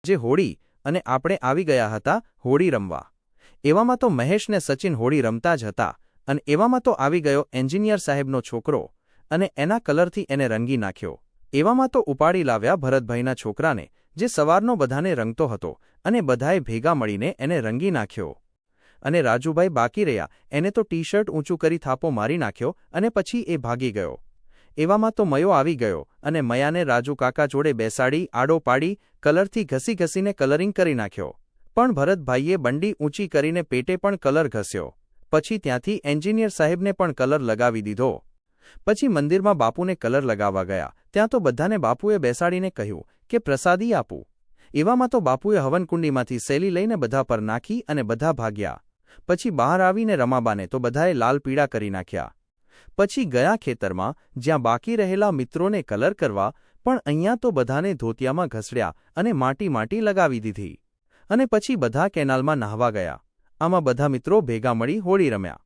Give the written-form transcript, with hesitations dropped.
જે હોળી અને આપણે આવી ગયા હતા હોળી રમવા. એવામાં તો મહેશ ને સચિન હોળી રમતા જ હતા અને એવામાં તો આવી ગયો એન્જિનિયર સાહેબનો છોકરો અને એના કલરથી એને રંગી નાખ્યો. એવામાં તો ઉપાડી લાવ્યા ભરતભાઈના છોકરાને, જે સવારનો બધાને રંગતો હતો અને બધાએ ભેગા મળીને એને રંગી નાખ્યો. અને રાજુભાઈ બાકી રહ્યા, એને તો ટી શર્ટ ઊંચું કરી થાપો મારી નાખ્યો અને પછી એ ભાગી ગયો. એવામાં તો મયો આવી ગયો અને મયાને રાજુ કાકા જોડે બેસાડી આડો પાડી કલરથી ઘસી ઘસીને કલરિંગ કરી નાખ્યો. પણ ભરતભાઈએ બંડી ઊંચી કરીને પેટે પણ કલર ઘસ્યો. પછી ત્યાંથી એન્જિનિયર સાહેબને પણ કલર લગાવી દીધો. પછી મંદિરમાં બાપુને કલર લગાવવા ગયા. ત્યાં તો બધાને બાપુએ બેસાડીને કહ્યું કે પ્રસાદી આપું. એવામાં તો બાપુએ હવનકુંડીમાંથી સેલી લઈને બધા પર નાખી અને બધા ભાગ્યા. પછી બહાર આવીને રમાબાને તો બધાએ લાલ પીળા કરી નાખ્યા. પછી ગયા ખેતરમાં, જ્યાં બાકી રહેલા મિત્રોને કલર કરવા, પણ અહીંયા તો બધાને ધોતિયામાં ઘસડ્યા અને માટી લગાવી દીધી. અને પછી બધા કેનાલમાં નહાવા ગયા. આમાં બધા મિત્રો ભેગા મળી હોળી રમ્યા.